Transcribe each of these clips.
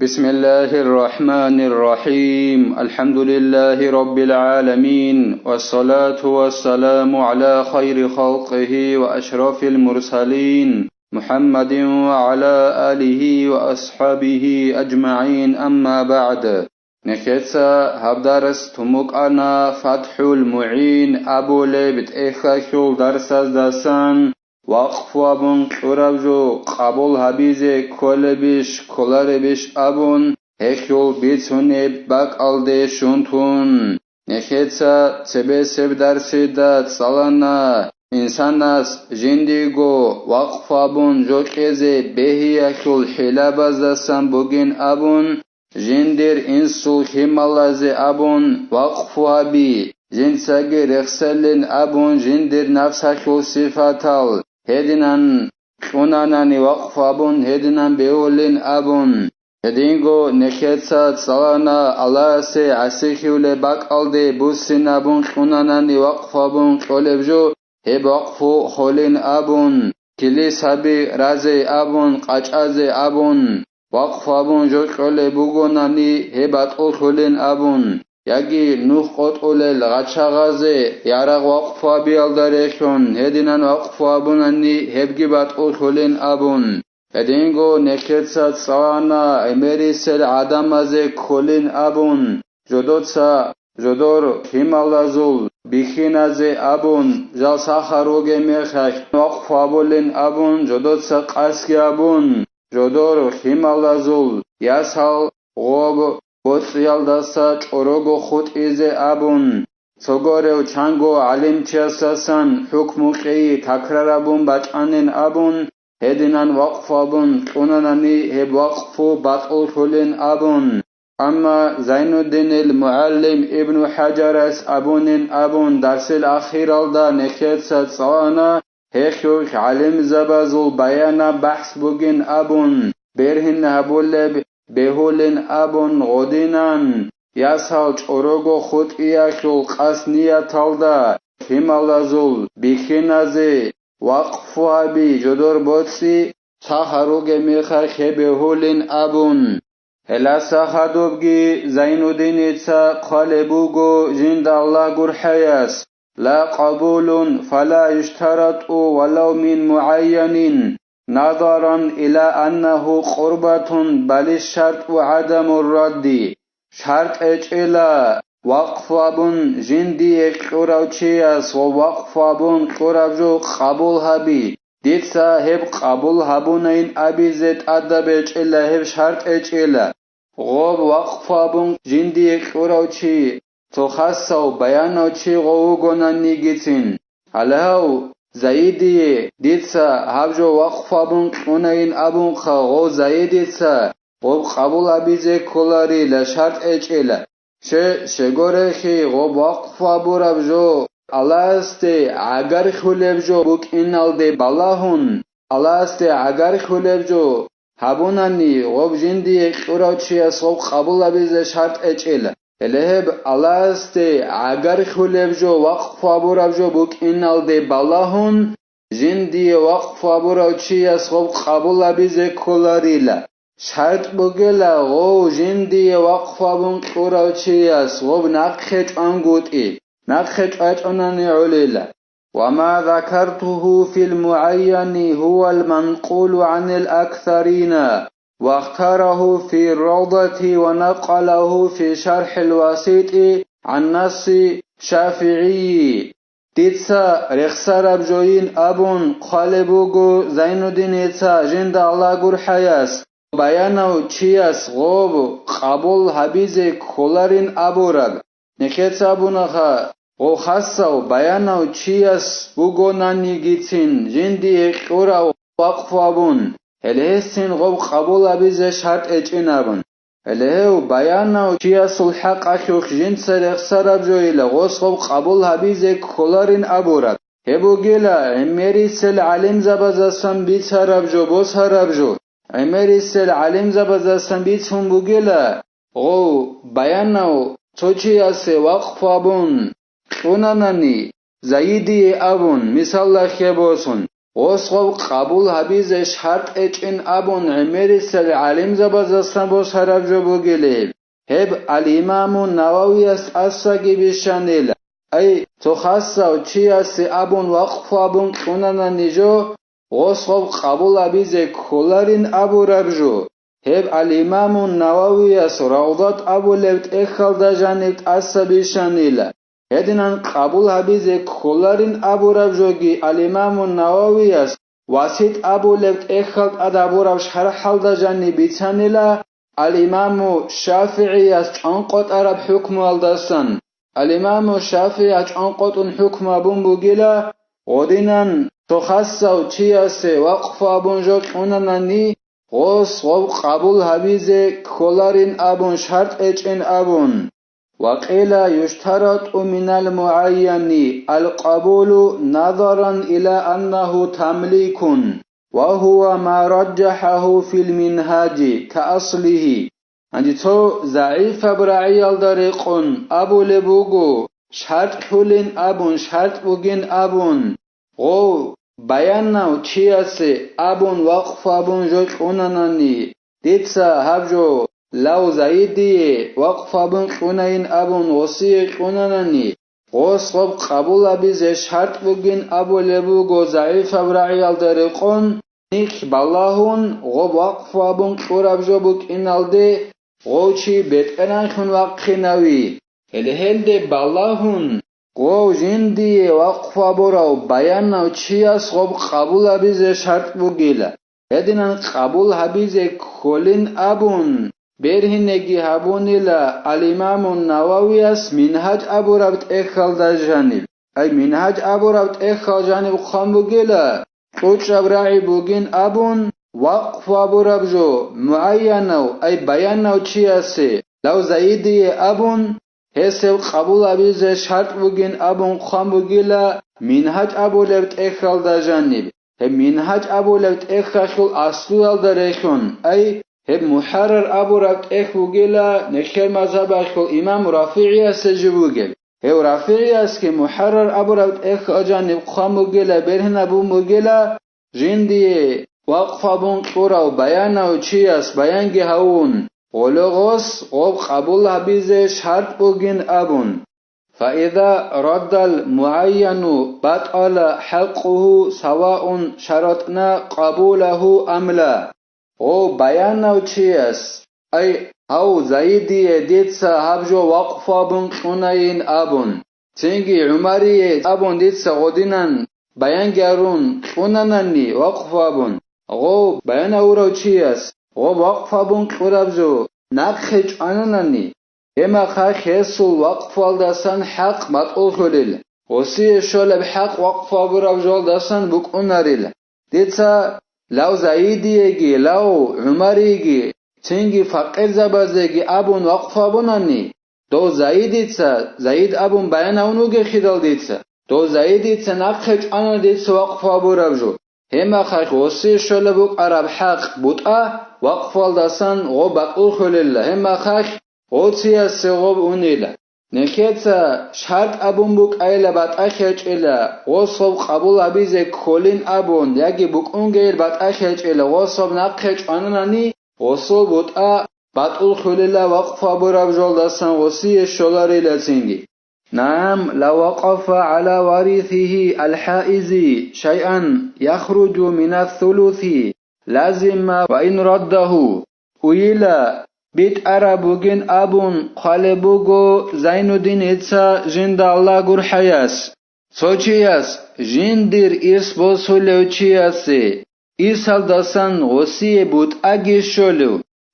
بسم الله الرحمن الرحيم الحمد لله رب العالمين والصلاة والسلام على خير خلقه وأشرف المرسلين محمد وعلى آله وأصحابه أجمعين أما بعد نكتسا هبدارس تموك أنا فتح المعين أبو لبت إخاكول درساز داسان وقف وابون قرابجو قبول حبیزه کلبیش کلاربیش ابون هکیول بیتونه باک آلده شونتون نخیتسا سبه سب درسی داد سالانا انساناس جندیگو وقف وابون جو کیزه بهی هکیول حلاباز دستان بگین ابون جندیر انسول حمالازه ابون وقف وابی جنساگی رخسلین ابون جندیر نفس هکیول صفاتال هدینان خونانانی وقف ابون هدینان بیولین ابون هدینگو نکهتسات سالانا الله سه عسیکیوله باک آلده بوسین ابون خونانانی وقف ابون کلبجو هب وقفو خولین ابون کلیس هبی رازه ابون قچازه ابون وقف ابون جو کله بوگونانی هبات خولین ابون یکی نوح قطعل غچاغازه یارق وقف بیالدارشون هدینان وقف ابونانی هبگی بات خولین ابون هدینگو نکهتسات سانا امریسل آدمازه خولین ابون جدوتسا جدور هیمالازول بیخینازه ابون جال ساخروگه میخک وقف ابولین ابون جدوتسا قاسکی ابون جدور هیمالازول یاسال غوب بوتیالداسا چوروگو خود ایزه ابون سوگورو چانگو علیم چیاساسان حکمو قیی تکرار ابون بچانین ابون هدینان وقف ابون قونانانی هب وقفو باطل خولین ابون اما زین الدین المعلم ابن حجر اس ابونین ابون درس الاخیر الدا نکهتسات سانا هیخوک علم زبازول بیانا بحث بگین ابون برهن ابولب بهولین ابون غدینان یاسال چوروگو خود ایاکول قاسنیا تالدا هیمالازول بیخینازه وقف ابی جدور بوتسی ساخروگه میخر بهولین ابون هلا ساخدوبگی زین الدین ایتسا قالبوگو جند الله گرحیاس لا قبول فلا يشترط ولو من معين نظرا إلى أنه قربة بل الشرط عدم الرد شرط إلى وقف ابون جندي قراوچياس ووقف ابون قرابجو قبول هبي ديتسا هب قبول هبونين أبي زيت أدبج إلا هب شرط إلا غوب وقف ابون جندي قراوچي تخصو بيانوچي غوغونان نيگيتين هلهو زايدي ديتسا هبجو وقف ابون قونين ابون خو زايديتسا غوب قبول ابيزه كولاري لشرط اچيلا شگورخي غوب وقف ابورابجو الاستي اگر خولبجو بوك انالدي بالاهون الاستي اگر خولبجو هبوناني غوب جندي قراوچيا سوق قبول ابيزه شرط اچيلا الهب الاستي اگر خولبجو وقف ابورابجو بوك انالدي بالاهون جندي وقف ابوراوچيا سوق قبول ابيزه كولاريلا شرط بوگلا غو جندي وقف ابون قراوچيا سوق نقخج انگوتي نقخج اچوناني عليلا وما ذكرته في المعين هو المنقول عن الأكثرين واختاره في الروضة ونقله في شرح الوسيط عن نص شافعي ديتسا رخصار بجوين أبون قالبوغو زين الدين إتسا جند الله گرحياس بيانو چياس غوب قبول حبيزه كولارين أبورag نكتسا بونخا غو خاصو بيانو چياس بوگوناني گيتين جندي قراو وقف ابون هلهسين غوب قبول ابيزه شرط اچينابون هلهو بيانو چياس الحق اخوخ جند سرخ سرابجويلا غوس غوب قبول ابيزه كولارين ابورag هبوگيلا عمري سل علم زبازستان بيت سرابجو بوس سرابجو عمري سل علم زبازستان بيت هم بوگيلا غو بيانو چوچياس وقف ابون قوناناني زايدي ابون مثال خبوسون غصب قبول حبیز شرط اچین ابون عمری سل علم زبازستان بوس حرف جو بگیلی هب الامام نووی است اصگی بیشانیل ای تو خاصا چی است ابون وقف ابون کنن نیجو غصب قبول حبیز کلارین ابو ربجو هب الامام نووی است روضات ابو لفت اخل دجانیت اصبی شانیل هدینان قبول حبیز کلارین ابو ربجوگی الامام نووی است واسط ابو لفت اخل اد ابو ربش حرحل دجانی بیچانیلا الامام شافعی است انقط عرب حکم الدستان الامام شافعی است انقط حکم ابون بگیلا ودینان تخصص چی است وقف ابون جو کننانی غصب قبول حبیز کلارین ابون شرط اچین ابون وقيل يشترط من المعين القبول نظرا إلى أنه تمليك وهو ما رجحه في المنهاج كأصله عندي تو ضعيف برعي الدريقون أبو لبوغو شرط حلين أبون شرط بوغين أبون غو بيانو چياسي أبون وقف أبون جوج أوناناني ديتسا هبجو لو زايدي وقف ابن قنين ابن وصي قننني غصب قبول ابيز شرط بگين ابو لبو ضعيف ابرعي الدرقون نيك باللهون غب وقف ابن قرب جبك انالدي غوچي بتقنان خن وقخنوي هلهلدي باللهون غو جندي وقف ابراو بيانو چياس غب قبول ابيز شرط بگيلا هدينان قبول ابيز كولين ابون برهنگی هبونیلا الامام النووی است منهج ابو ربط اخل دجانیل ای منهج ابو ربط اخل جانب خام بگیلا قوچ ابراعی بگین ابون وقف ابو ربجو معینو ای بیانو چی است لو زیدی ابون حسب قبول ابیز شرط بگین ابون خام بگیلا منهج ابو ربط اخل دجانیل منهج ابو ربط اخل اصل درخون ای هب محرر ابو ربط اخوگیلا نخیر مذهب اخو امام رافعی است جبوگل هب رافعی است که محرر ابو ربط اخ اجانب خاموگیلا برهن ابو موگیلا جندی وقف ابون قرا و بیان و چی است بیانگی هون غلغوس غب قبول حبیز شرط بگین ابون فإذا رد المعين بطل حقه سواء شرطنا قبوله أم لا او بیانو چی است ای او زیدی دیتسا هبجو وقف ابون کنین ابون چنگی عمری ابون دیتسا غدینن بیان گرون کنننی وقف ابون او بیان او چی است او وقف ابون قربجو نقخج آنننی اما خاک حسول وقف الدستان حق مطعول خلیل وسی شلب حق وقف ابون دستان بکنریل دیتسا لو زايديگي لو عمريگي چنگي فقير زبازگي ابون وقف ابوناني دو زايديتسا زايد ابون بيان اونوگي خيدال ديتسا دو زايديتسا نقخج انا ديتسا وقف ابو ربجو هما خيخ وصي شلبوك عرب حق بوتا وقف الدسان غو بقول خليلا هما خيخ غوتيا سغوب اونيلا نكيتسا شرط ابون بوك ايلا بات اخيج الا غصب قبول ابيز كولين ابون ياگي بوك اونگير بات اخيج الا غصب نقخيج اناناني غصب بوتا باتول خليلا وقف ابو ربجول دستان غصي شولاري لتنگي نعم لو وقف على وارثه الحائز شيئا يخرج من الثلث لازم وإن رده ويلا بيت عربوگين ابون خالبوگو زين الدين اتسا جند الله gur hayas sochiyas jindir is bosulevchiyase is haldasan gosiye but agisholu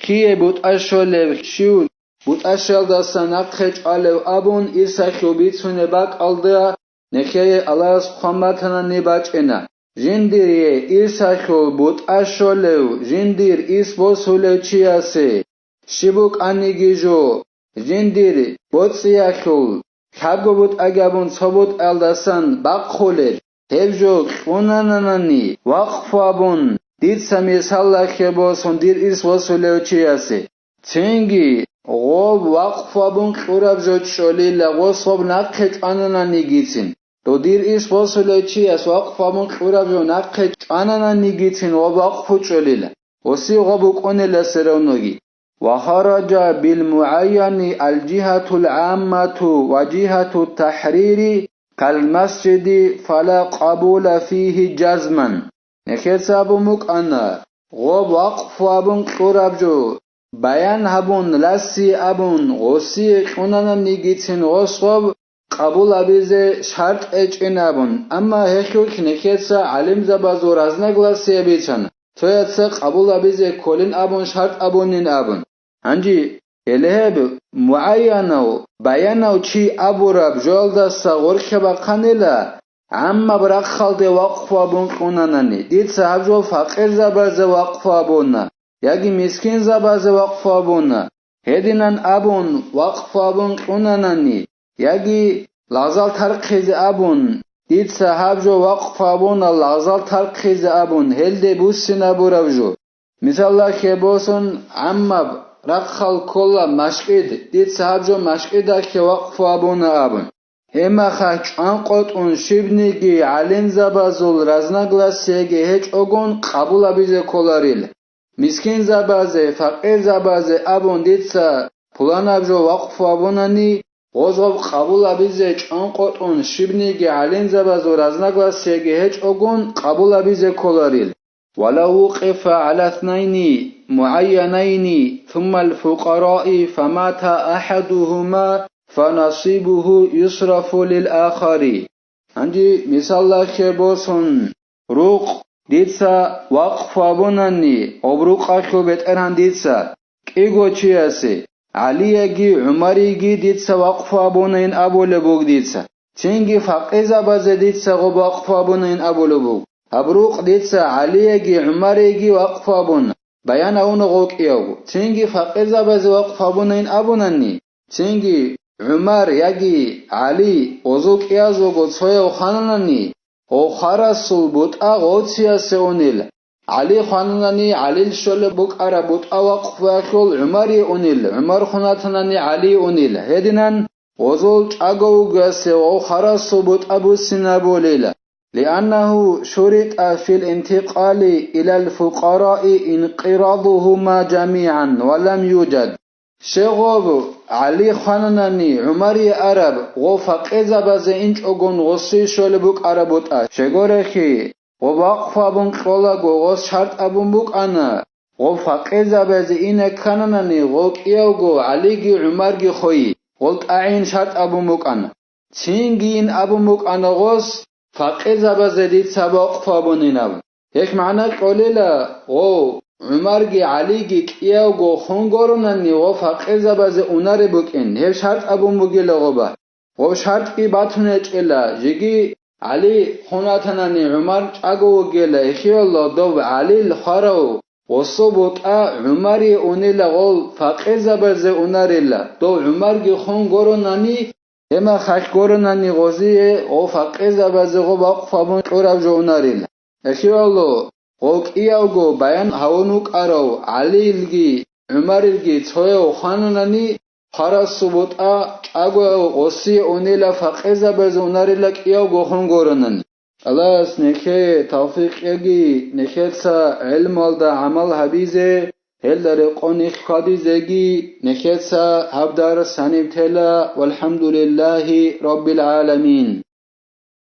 khiye but asholev shiu but ashaldasan aqhech alev abun isa khubitsune bak alda nekhe Allah subhanahu nebachena jindir isa khul but asholev jindir is bosulevchiyase شبوك انيگيجو جندير بوتسياخول خابگوبوت اگابون صبوت الدسان باقخولر تبجو خوناناناني وقفابون ديد سمي سالخيبوسون دير اس وصولوچياسي تنگي غوب وقفابون خورابجو چولي لغوصوب نقخت اناناني گيتين دودیر ایس باسوله چی اس وقفامون قرابجو نقه چانانا نیگیتین و وقفو چولیل وسی غبو کنیل سرونوگی وخرج بالمعين الجهة العامة وجهة التحرير كالمسجد فلا قبول فيه جزما نكتسابو مكانا غب وقف ابون قرابجو بيان هبون لسي ابون غسي قنانا نيجيتين غصب قبول ابيزه شرط اچين ابون اما هكوك نكتسا علم زبازو رزنگ لسي بيچن تويتسا قبول ابيزه كولين ابون شرط ابونين ابون هنجي الهب معينو بيانو چي ابو رب جولدا سغور خبا قنيلا عما برق خلد وقف ابون قناناني ديد صاحب فقير زباز وقف ابونا ياگي مسكين زباز وقف ابونا هدينان ابون وقف ابون قناناني ياگي لازال ترقيز ابون ديد صاحب وقف ابونا لازال ترقيز ابون هلدي بوسين ابو ربجو مثال كبوسون عما رقخل كل مشقيد ديد صاحب مشقيدا كي وقف ابونا ابون هما خاچ انقط شبنيگي علم زبازول رزنگلاسيگي هچ اوگون قبول ابيزه كولاريل مسكين زبازه فقير زبازه ابون ديتسا پولان ابجو وقف ابوناني غوزغب قبول ابيزه انقط شبنيگي علم زبازول رزنگلاسيگي هچ اوگون قبول ابيزه كولاريل ولو وقف على اثنين معينين ثم الفقراء فمات احدهما فنصيبه يصرف للآخر عندي مثال كبوسون روق ديتسا وقف ابوناني obruq akho beteran ditsa qigo chiase aliyagi umarigi ditsa waqf abonain abole bog ditsa chingi faqiza baze ditsa waqf abonain abole bog abruq ditsa aliyagi umarigi waqf abona bayan aun qoqiyago chingi faqiza baze waqf abonain abonani chingi عمر يجي علي وزوك يازوغو تسويو خاناناني او خارسول بوت اغوتيا سيونيل علي خاناناني علي الشول بوك ارا بوت اوقف واكول عمري اونيل عمر خناتناني علي اونيل هدينان وزول اغوغاسي او خارسول بوت ابو سينابوليل لأنه شرط في الانتقال إلى الفقراء انقراضهما جميعا ولم يوجد شغوب علي خاناناني عمري عرب وفقيزا باز انچ اوگون غصي شول بوك عربوتا شغورخي ووقف ابون قولا غوغوس شرط ابون بوك انا وفقيزا باز این خاناناني غوقيوغو عليگي عمرگي خوي قلت اعين شرط ابون بوك انا چينگين ابون بوك انا غوس فقيزا باز ديت سباق فابونيناب هيك معنى قوليلا غو عمرگي عليگي كيوغو خونگوروناني و فقيزا باز اوناري بوكين هي شرط ابون بوگيلا غوبا و شرط كي باتونه چلا جيگي علي خوناتناني عمر چاگو گيلا اخيولا دو علي الخارو وصوبوت عمري اونيلا غول فقيزا باز اوناريلا دو عمرگي خونگوروناني هما خشگوروناني غوزي و فقيزا باز غوبا فابون قراب جو اوناريلا اخيولا غوقياوغو بيان هاونوك ارو علي الگي عمر الگي تصويو خانوناني خراسوبوت چاگو غوسي اونيلا فقيزا باز اوناريلا كياوغو خونگوروناني الله اسنكه توفيق يگي نكتسا علم والدا عمل حبيزه هل داره قوني خادي زگي نكتسا هبدار سنيب تلا والحمد لله رب العالمين